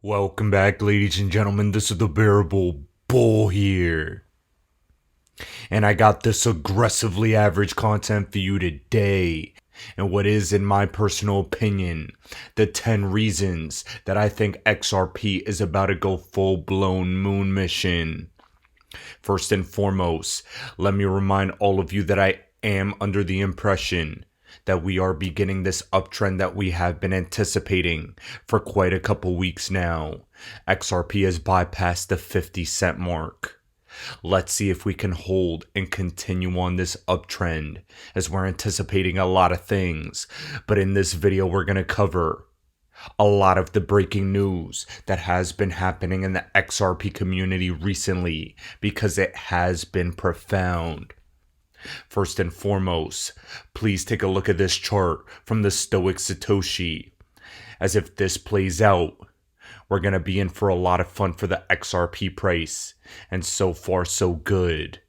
Welcome back, ladies and gentlemen. This is the Bearable Bull here. And I got this aggressively average content for you today. And what is, in my personal opinion, the 10 reasons that I think XRP is about to go full-blown moon mission. First and foremost, let me remind all of you that I am under the impression that we are beginning this uptrend that we have been anticipating for quite a couple weeks now. XRP has bypassed the 50-cent mark. Let's see if we can hold and continue on this uptrend, as we're anticipating a lot of things. But in this video, we're going to cover a lot of the breaking news that has been happening in the XRP community recently, because it has been profound. First and foremost, please take a look at this chart from the Stoic Satoshi. As if this plays out, we're going to be in for a lot of fun for the XRP price, and so far so good.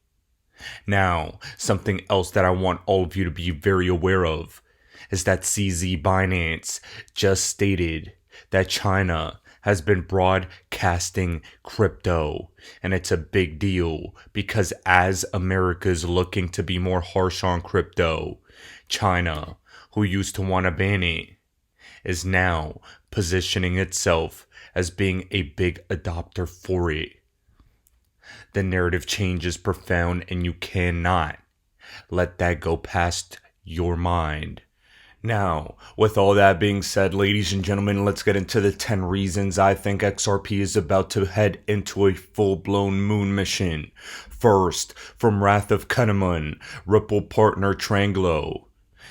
Now, something else that I want all of you to be very aware of is that CZ Binance just stated that China has been broadcasting crypto, and it's a big deal because as America is looking to be more harsh on crypto, China, who used to want to ban it, is now positioning itself as being a big adopter for it. The narrative change is profound, and you cannot let that go past your mind. Now, with all that being said, ladies and gentlemen, let's get into the 10 reasons I think XRP is about to head into a full-blown moon mission. First, from Wrath of Kahneman, Ripple partner Tranglo,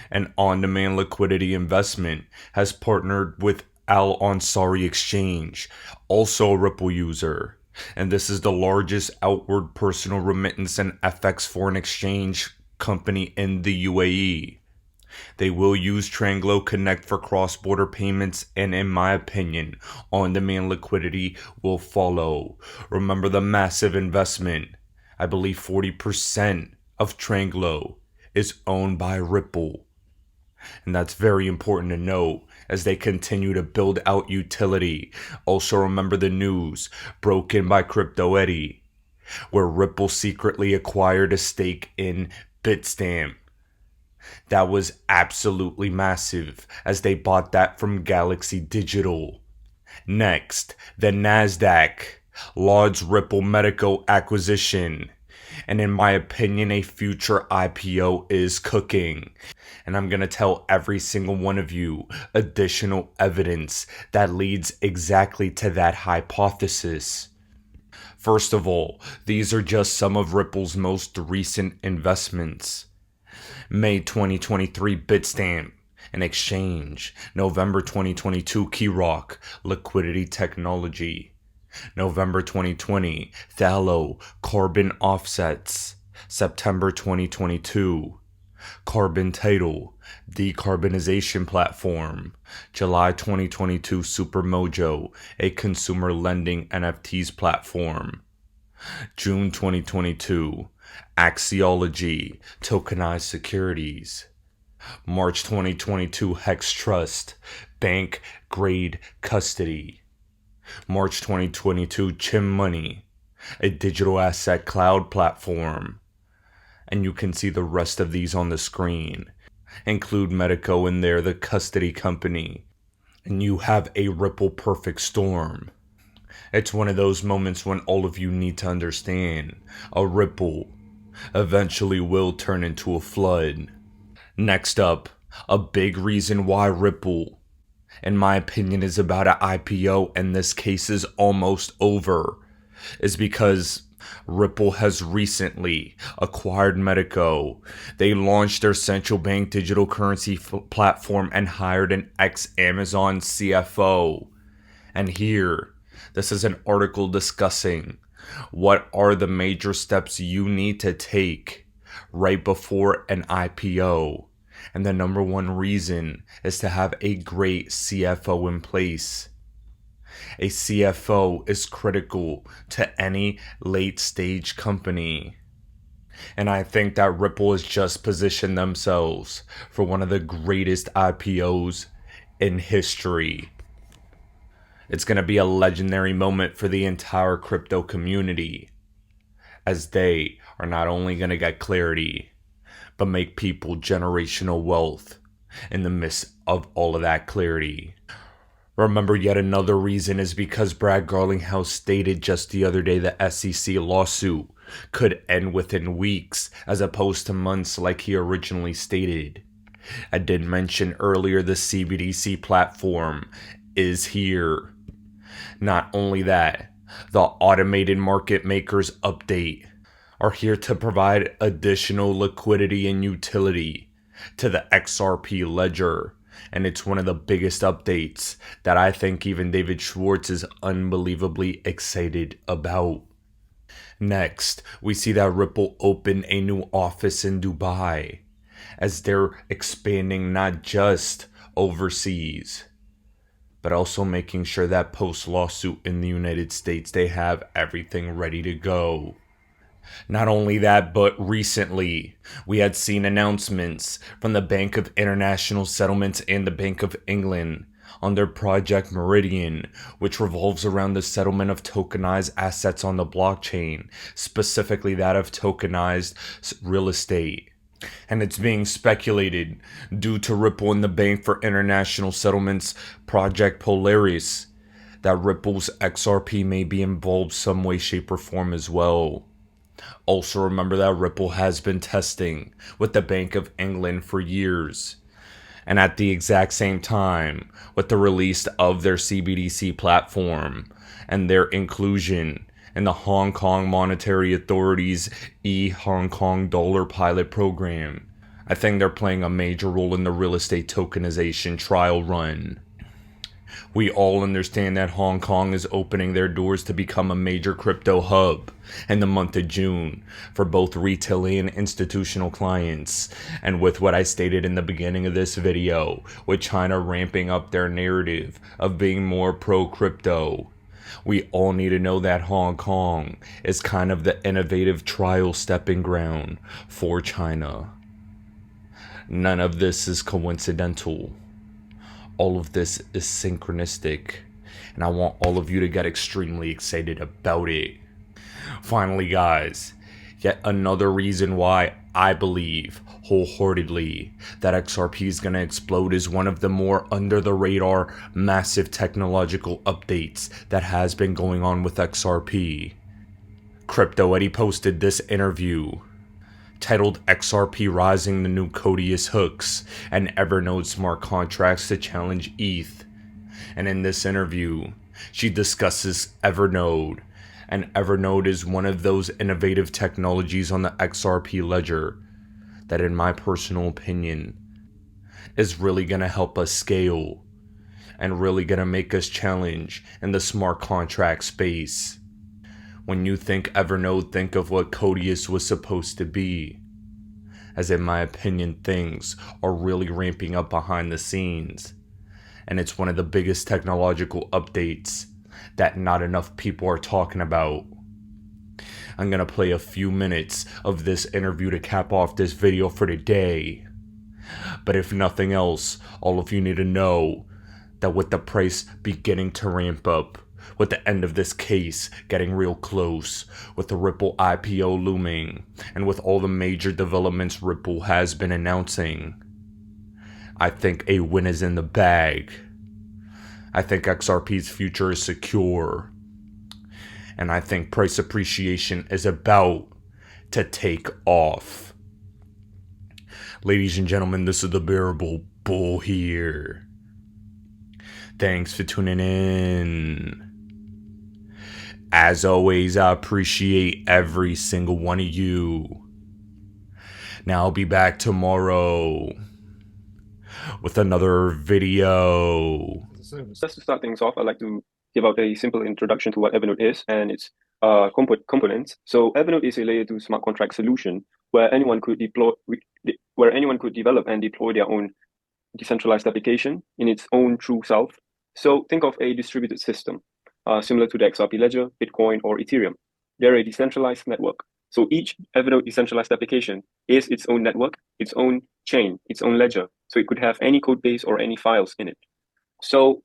an on-demand liquidity investment, has partnered with Al Ansari Exchange, also a Ripple user. And this is the largest outward personal remittance and FX foreign exchange company in the UAE. They will use Tranglo Connect for cross-border payments, and in my opinion, on-demand liquidity will follow. Remember the massive investment. I believe 40% of Tranglo is owned by Ripple. And that's very important to note as they continue to build out utility. Also remember the news broken by Crypto Eddie, where Ripple secretly acquired a stake in Bitstamp. That was absolutely massive, as they bought that from Galaxy Digital. Next, the NASDAQ lauds Ripple Medical acquisition. And in my opinion, a future IPO is cooking. And I'm going to tell every single one of you additional evidence that leads exactly to that hypothesis. First of all, these are just some of Ripple's most recent investments. May 2023 Bitstamp, an exchange. November 2022 Keyrock, liquidity technology. November 2020 Thallo, carbon offsets. September 2022 Carbon Title, decarbonization platform. July 2022 Supermojo, a consumer lending NFTs platform. June 2022 Axiology, tokenized securities. March 2022 Hex Trust, bank grade custody. March 2022 Chim Money, a digital asset cloud platform. And you can see the rest of these on the screen. Include Medico in there, the custody company. And you have a Ripple perfect storm. It's one of those moments when all of you need to understand a ripple eventually will turn into a flood. Next up, a big reason why Ripple, in my opinion, is about an IPO and this case is almost over, is because Ripple has recently acquired Medico. They launched their central bank digital currency platform and hired an ex-Amazon CFO. And here, this is an article discussing what are the major steps you need to take right before an IPO. And the number one reason is to have a great CFO in place. A CFO is critical to any late stage company. And I think that Ripple has just positioned themselves for one of the greatest IPOs in history. It's going to be a legendary moment for the entire crypto community, as they are not only going to get clarity, but make people generational wealth in the midst of all of that clarity. Remember, yet another reason is because Brad Garlinghouse stated just the other day the SEC lawsuit could end within weeks as opposed to months like he originally stated. I did mention earlier the CBDC platform is here. Not only that, the automated market makers update are here to provide additional liquidity and utility to the XRP ledger. And it's one of the biggest updates that I think even David Schwartz is unbelievably excited about. Next, we see that Ripple opened a new office in Dubai, as they're expanding not just overseas, but also making sure that post-lawsuit in the United States, they have everything ready to go. Not only that, but recently we had seen announcements from the Bank of International Settlements and the Bank of England on their Project Meridian, which revolves around the settlement of tokenized assets on the blockchain, specifically that of tokenized real estate. And it's being speculated, due to Ripple and the Bank for International Settlements Project Polaris, that Ripple's XRP may be involved some way, shape, or form as well. Also remember that Ripple has been testing with the Bank of England for years. And at the exact same time, with the release of their CBDC platform and their inclusion in the Hong Kong Monetary Authority's Hong Kong Dollar Pilot Program, I think they're playing a major role in the real estate tokenization trial run. We all understand that Hong Kong is opening their doors to become a major crypto hub in the month of June for both retail and institutional clients. And with what I stated in the beginning of this video, with China ramping up their narrative of being more pro-crypto, we all need to know that Hong Kong is kind of the innovative trial stepping ground for China. None of this is coincidental. All of this is synchronistic, and I want all of you to get extremely excited about it. Finally, guys, yet another reason why I believe wholeheartedly that XRP is going to explode is one of the more under the radar massive technological updates that has been going on with XRP. Crypto Eddie posted this interview titled XRP Rising the New Codius Hooks and Evernote Smart Contracts to Challenge ETH. And in this interview, she discusses Evernote. And Evernote is one of those innovative technologies on the XRP ledger that, in my personal opinion, is really going to help us scale and really going to make us challenge in the smart contract space. When you think Evernote, think of what Codius was supposed to be. As in my opinion, things are really ramping up behind the scenes. And it's one of the biggest technological updates that not enough people are talking about. I'm going to play a few minutes of this interview to cap off this video for today. But if nothing else, all of you need to know that with the price beginning to ramp up, with the end of this case getting real close, with the Ripple IPO looming, and with all the major developments Ripple has been announcing, I think a win is in the bag. I think XRP's future is secure. And I think price appreciation is about to take off. Ladies and gentlemen, this is the Bearable Bull here. Thanks for tuning in. As always, I appreciate every single one of you. Now I'll be back tomorrow with another video. Just to start things off, I'd like to give out a simple introduction to what Evernote is and its components. So Evernote is a layer 2 smart contract solution where anyone could develop and deploy their own decentralized application in its own true self. So think of a distributed system, similar to the XRP ledger, Bitcoin, or Ethereum. They're a decentralized network. So each Evernote decentralized application is its own network, its own chain, its own ledger. So it could have any code base or any files in it. So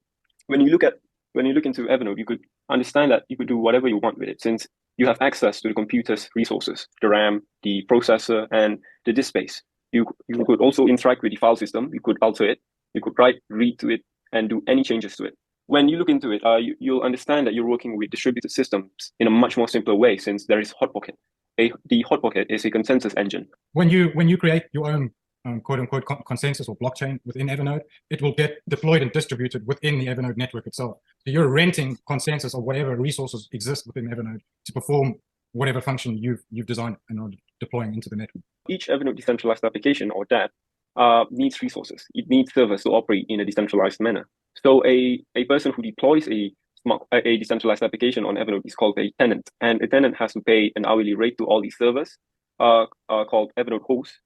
when you look at when you look into Evernote, you could understand that you could do whatever you want with it, since you have access to the computer's resources, the RAM, the processor, and the disk space. You could also interact with the file system. You could alter it. You could write, read to it, and do any changes to it. When you look into it, you'll understand that you're working with distributed systems in a much more simpler way, since there is Hotpocket. The Hotpocket is a consensus engine. When you create your own quote-unquote consensus or blockchain within Evernote, it will get deployed and distributed within the Evernote network itself. So you're renting consensus of whatever resources exist within Evernote to perform whatever function you've designed and are deploying into the network. Each Evernote decentralized application, or DApp, needs resources. It needs servers to operate in a decentralized manner. So a person who deploys a decentralized application on Evernote is called a tenant, and a tenant has to pay an hourly rate to all these servers called Evernote hosts.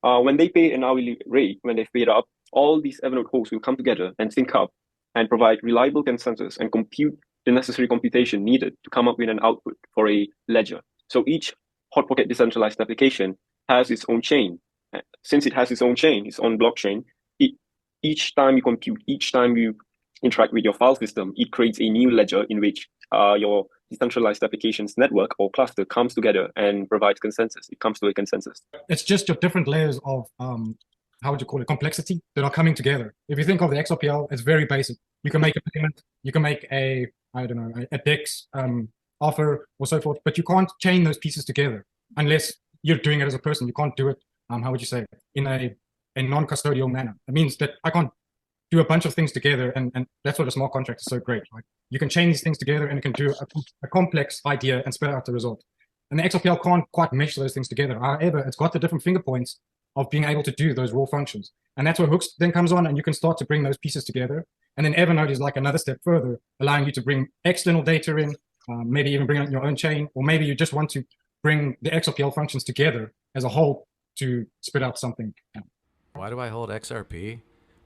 When they pay an hourly rate, when they've paid up, all these Evernote hosts will come together and sync up and provide reliable consensus and compute the necessary computation needed to come up with an output for a ledger. So each Hotpocket decentralized application has its own chain. Since it has its own chain, its own blockchain, each time you compute, each time you interact with your file system, it creates a new ledger in which your decentralized applications network or cluster comes together and provides consensus. It comes to a consensus. It's just your different layers of, how would you call it, complexity that are coming together. If you think of the XRPL, it's very basic. You can make a payment, you can make a DEX offer or so forth, but you can't chain those pieces together unless you're doing it as a person. You can't do it, how would you say, in a non-custodial manner. It means that I can't do a bunch of things together, and that's what a smart contract is so great. Like, you can chain these things together and it can do a complex idea and spit out the result. And the XRPL can't quite mesh those things together. However, it's got the different finger points of being able to do those raw functions. And that's where Hooks then comes on, and you can start to bring those pieces together. And then Evernote is like another step further, allowing you to bring external data in, maybe even bring out your own chain, or maybe you just want to bring the XRPL functions together as a whole to spit out something. Why do I hold XRP?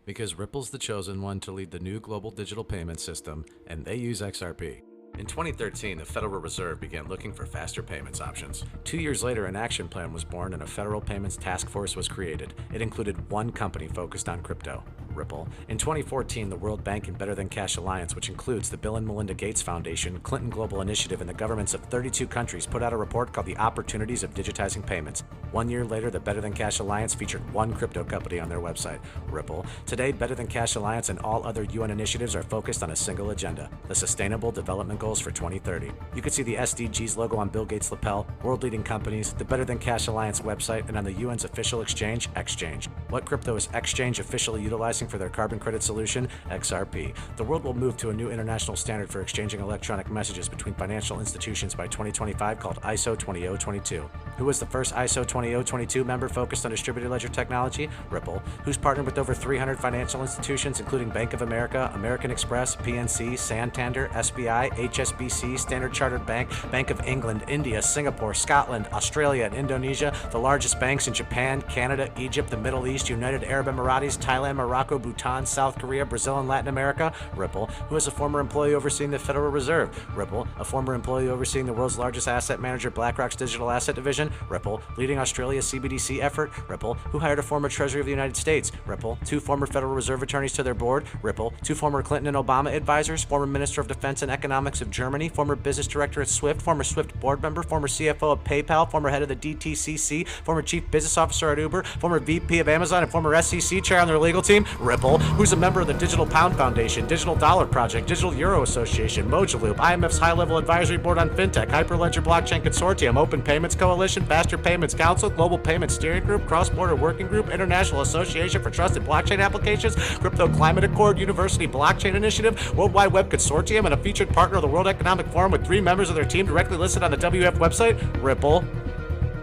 Because Ripple's the chosen one to lead the new global digital payment system, and they use XRP. In 2013, the Federal Reserve began looking for faster payments options. 2 years later, an action plan was born and a federal payments task force was created. It included one company focused on crypto, Ripple. In 2014, the World Bank and Better Than Cash Alliance, which includes the Bill and Melinda Gates Foundation, Clinton Global Initiative, and the governments of 32 countries, put out a report called The Opportunities of Digitizing Payments. 1 year later, the Better Than Cash Alliance featured one crypto company on their website, Ripple. Today, Better Than Cash Alliance and all other UN initiatives are focused on a single agenda, the Sustainable Development Goals for 2030. You can see the SDGs logo on Bill Gates' lapel, world-leading companies, the Better Than Cash Alliance website, and on the UN's official exchange, Exchange. What crypto is Exchange officially utilizing for their carbon credit solution? XRP. The world will move to a new international standard for exchanging electronic messages between financial institutions by 2025 called ISO 20022. Who was the first ISO 20022 member focused on distributed ledger technology? Ripple. Who's partnered with over 300 financial institutions, including Bank of America, American Express, PNC, Santander, SBI, HSBC, Standard Chartered Bank, Bank of England, India, Singapore, Scotland, Australia, and Indonesia, the largest banks in Japan, Canada, Egypt, the Middle East, United Arab Emirates, Thailand, Morocco, Bhutan, South Korea, Brazil, and Latin America? Ripple. Who is a former employee overseeing the Federal Reserve? Ripple. A former employee overseeing the world's largest asset manager, BlackRock's digital asset division? Ripple. Leading Australia's CBDC effort? Ripple. Who hired a former Treasury of the United States? Ripple. 2 former Federal Reserve attorneys to their board? Ripple. 2 former Clinton and Obama advisors? Former Minister of Defense and Economics of Germany? Former business director at Swift? Former Swift board member? Former CFO of PayPal? Former head of the DTCC? Former chief business officer at Uber? Former VP of Amazon and former SEC chair on their legal team? Ripple. Who's a member of the Digital Pound Foundation, Digital Dollar Project, Digital Euro Association, Mojaloop, IMF's high-level advisory board on fintech, Hyperledger Blockchain Consortium, Open Payments Coalition, Faster Payments Council, Global Payments Steering Group, Cross-Border Working Group, International Association for Trusted Blockchain Applications, Crypto Climate Accord, University Blockchain Initiative, World Wide Web Consortium, and a featured partner of the World Economic Forum with 3 members of their team directly listed on the WF website? Ripple.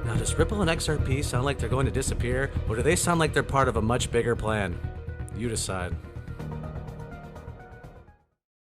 Now, does Ripple and XRP sound like they're going to disappear, or do they sound like they're part of a much bigger plan? You decide.